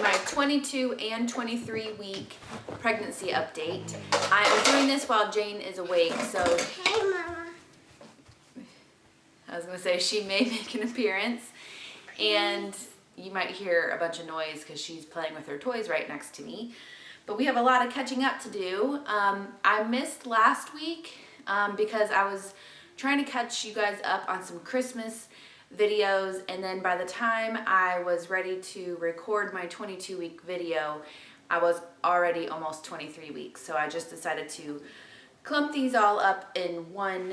my 22 and 23 week pregnancy update. I am doing this while Jane is awake, so Hey, Mama. I was gonna say she may make an appearance, and you might hear a bunch of noise because she's playing with her toys right next to me. But we have a lot of catching up to do. I missed last week because I was trying to catch you guys up on some Christmas videos, and then by the time I was ready to record my 22-week video, I was already almost 23 weeks. So I just decided to clump these all up in one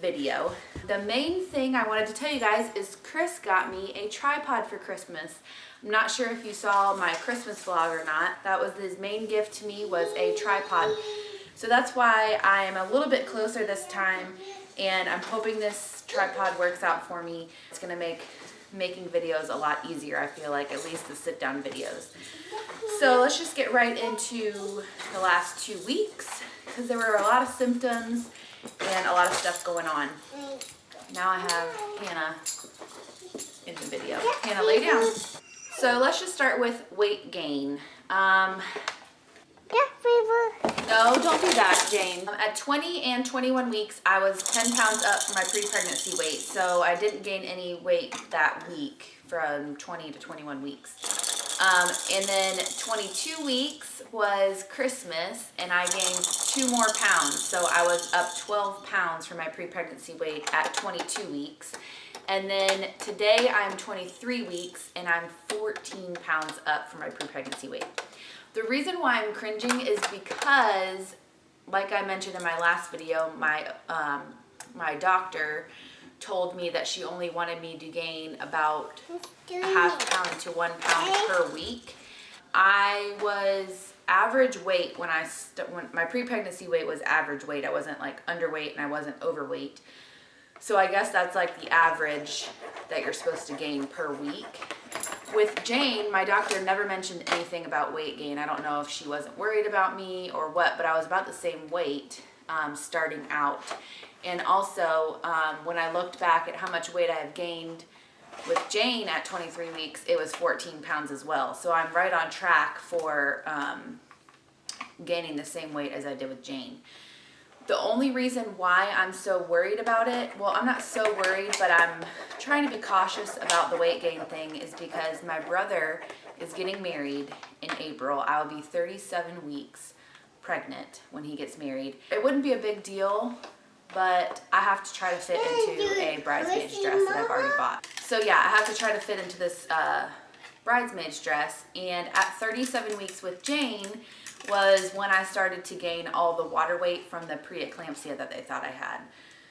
video. The main thing I wanted to tell you guys is Chris got me a tripod for Christmas. I'm not sure if you saw my Christmas vlog or not. That was his main gift to me, was a tripod. So that's why I am a little bit closer this time, and I'm hoping this tripod works out for me. It's gonna make making videos a lot easier, I feel like, at least the sit down videos. So let's just get right into the last 2 weeks, because there were a lot of symptoms and a lot of stuff going on. Now I have Hannah in the video. Hannah, lay down. So let's just start with weight gain. No, don't do that, Jane. At 20 and 21 weeks, I was 10 pounds up from my pre-pregnancy weight, so I didn't gain any weight that week from 20 to 21 weeks. And then 22 weeks was Christmas, and I gained 2 more pounds, so I was up 12 pounds from my pre-pregnancy weight at 22 weeks. And then today I'm 23 weeks, and I'm 14 pounds up from my pre-pregnancy weight. The reason why I'm cringing is because, like I mentioned in my last video, my doctor told me that she only wanted me to gain about a half pound to 1 pound per week. I was average weight when my pre-pregnancy weight was average weight. I wasn't like underweight and I wasn't overweight. So I guess that's like the average that you're supposed to gain per week. With Jane, my doctor never mentioned anything about weight gain. I don't know if she wasn't worried about me or what, but I was about the same weight starting out. And also, when I looked back at how much weight I have gained with Jane at 23 weeks, it was 14 pounds as well. So I'm right on track for gaining the same weight as I did with Jane. The only reason why I'm so worried about it, well, I'm not so worried, but I'm trying to be cautious about the weight gain thing, is because my brother is getting married in April. I will be 37 weeks pregnant when he gets married. It wouldn't be a big deal, but I have to try to fit into a bridesmaid's dress that I've already bought. So yeah, I have to try to fit into this bridesmaid's dress, and at 37 weeks with Jane was when I started to gain all the water weight from the preeclampsia that they thought I had.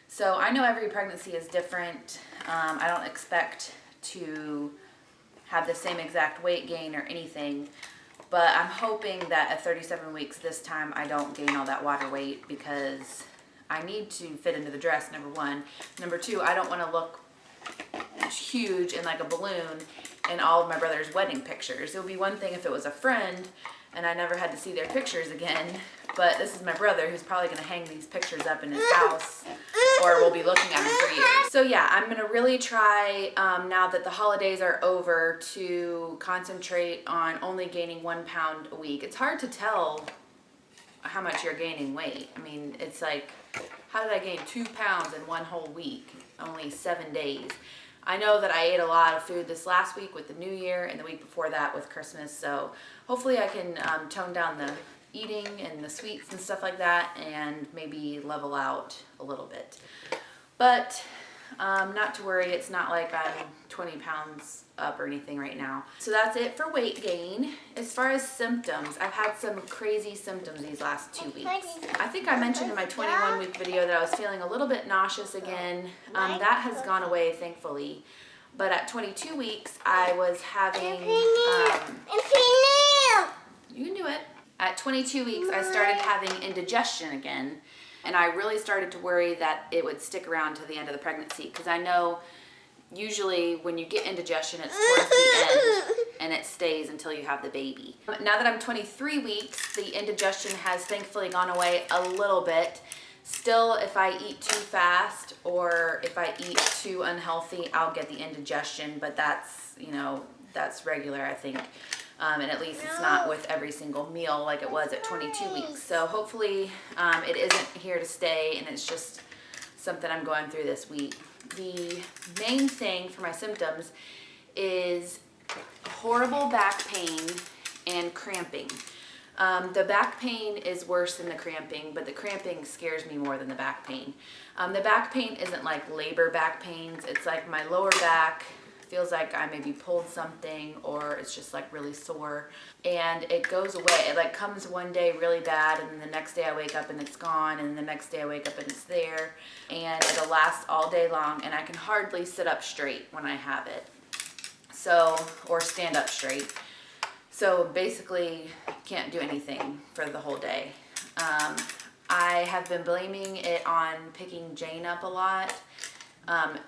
So I know every pregnancy is different. I don't expect to have the same exact weight gain or anything, but I'm hoping that at 37 weeks this time I don't gain all that water weight, because I need to fit into the dress, number one. Number two, I don't want to look huge and like a balloon in all of my brother's wedding pictures. It would be one thing if it was a friend and I never had to see their pictures again, but this is my brother who's probably going to hang these pictures up in his house, or will be looking at them for years. So yeah, I'm going to really try, now that the holidays are over, to concentrate on only gaining 1 pound a week. It's hard to tell how much you're gaining weight. I mean, it's like, how did I gain 2 pounds in one whole week? Only 7 days. I know that I ate a lot of food this last week with the New Year, and the week before that with Christmas, so hopefully I can tone down the eating and the sweets and stuff like that, and maybe level out a little bit. But not to worry, it's not like I'm 20 pounds up or anything right now. So that's it for weight gain. As far as symptoms, I've had some crazy symptoms these last 2 weeks. I think I mentioned in my 21 week video that I was feeling a little bit nauseous again. That has gone away, thankfully. But at 22 weeks, I was having... you can do it. At 22 weeks, I started having indigestion again. And I really started to worry that it would stick around to the end of the pregnancy, because I know usually when you get indigestion, it's towards the end and it stays until you have the baby. Now that I'm 23 weeks, the indigestion has thankfully gone away a little bit. Still, if I eat too fast or if I eat too unhealthy, I'll get the indigestion, but that's, you know, that's regular, I think. And at least it's not with every single meal like it was at 22 weeks. So hopefully it isn't here to stay and it's just something I'm going through this week. The main thing for my symptoms is horrible back pain and cramping. The back pain is worse than the cramping, but the cramping scares me more than the back pain. The back pain isn't like labor back pains. It's like my lower back feels like I maybe pulled something, or it's just like really sore, and it goes away. It like comes one day really bad, and then the next day I wake up and it's gone, and the next day I wake up and it's there, and it'll last all day long, and I can hardly sit up straight when I have it. So, or stand up straight. So basically can't do anything for the whole day. I have been blaming it on picking Jane up a lot.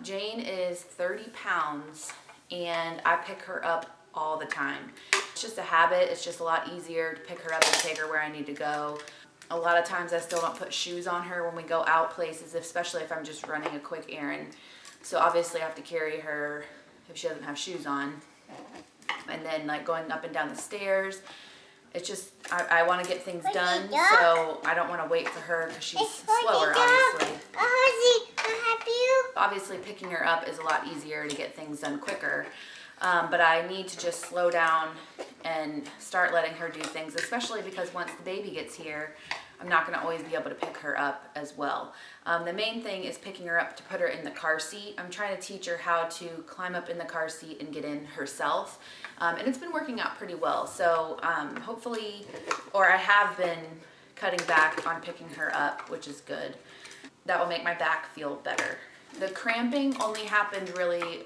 Jane is 30 pounds and I pick her up all the time. It's just a habit. It's just a lot easier to pick her up and take her where I need to go. A lot of times I still don't put shoes on her when we go out places, especially if I'm just running a quick errand. So obviously I have to carry her if she doesn't have shoes on. And then like going up and down the stairs, it's just, I want to get things done, so I don't want to wait for her because she's slower, obviously. Obviously picking her up is a lot easier to get things done quicker, but I need to just slow down and start letting her do things, especially because once the baby gets here, I'm not going to always be able to pick her up as well. The main thing is picking her up to put her in the car seat. I'm trying to teach her how to climb up in the car seat and get in herself. And it's been working out pretty well. So hopefully, or I have been cutting back on picking her up, which is good. That will make my back feel better. The cramping only happened really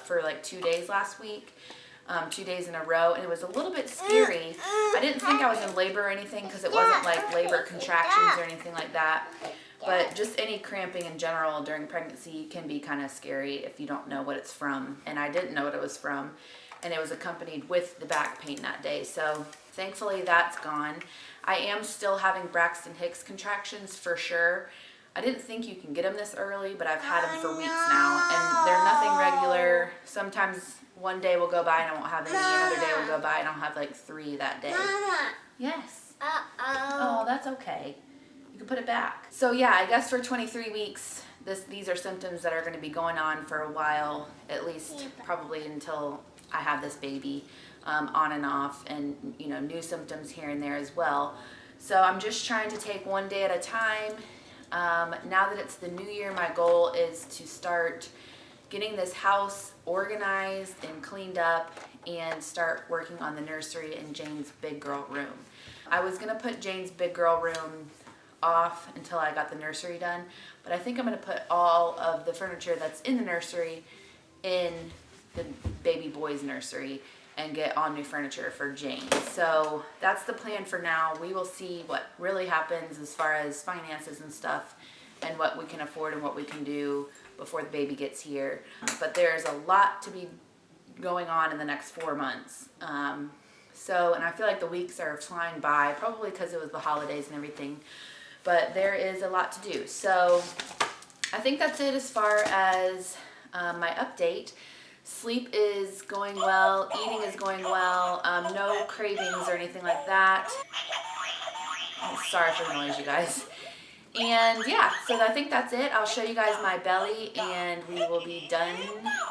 for like 2 days last week. 2 days in a row, and it was a little bit scary. I didn't think I was in labor or anything because it wasn't like labor contractions or anything like that, but just any cramping in general during pregnancy can be kind of scary if you don't know what it's from, and I didn't know what it was from, and it was accompanied with the back pain that day, so thankfully that's gone. I am still having Braxton Hicks contractions for sure. I didn't think you can get them this early, but I've had them for weeks now, and they're nothing regular. Sometimes one day will go by and I won't have any, another day will go by and I'll have like 3 that day. Mama. Yes. Oh, that's okay. You can put it back. So yeah, I guess for 23 weeks, these are symptoms that are going to be going on for a while, at least probably until I have this baby, on and off, and you know, new symptoms here and there as well. So I'm just trying to take one day at a time. Now that it's the new year, my goal is to start getting this house organized and cleaned up and start working on the nursery and Jane's big girl room. I was going to put Jane's big girl room off until I got the nursery done, but I think I'm going to put all of the furniture that's in the nursery in the baby boy's nursery and get all new furniture for Jane. So that's the plan for now. We will see what really happens as far as finances and stuff and what we can afford and what we can do before the baby gets here. But there's a lot to be going on in the next 4 months. And I feel like the weeks are flying by, probably because it was the holidays and everything, but there is a lot to do. So I think that's it as far as my update. Sleep is going well, eating is going well, no cravings or anything like that. Oh, sorry for the noise, you guys. And yeah, so I think that's it. I'll show you guys my belly and we will be done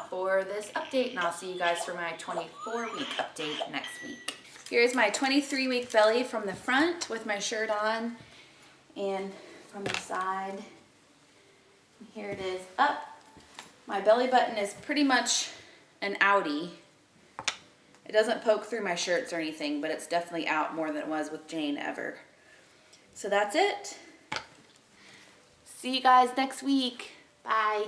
for this update, and I'll see you guys for my 24-week update next week. Here's my 23-week belly from the front with my shirt on, and from the side. Here it is up. My belly button is pretty much an outie. It doesn't poke through my shirts or anything, but it's definitely out more than it was with Jane ever. So that's it. See you guys next week. Bye.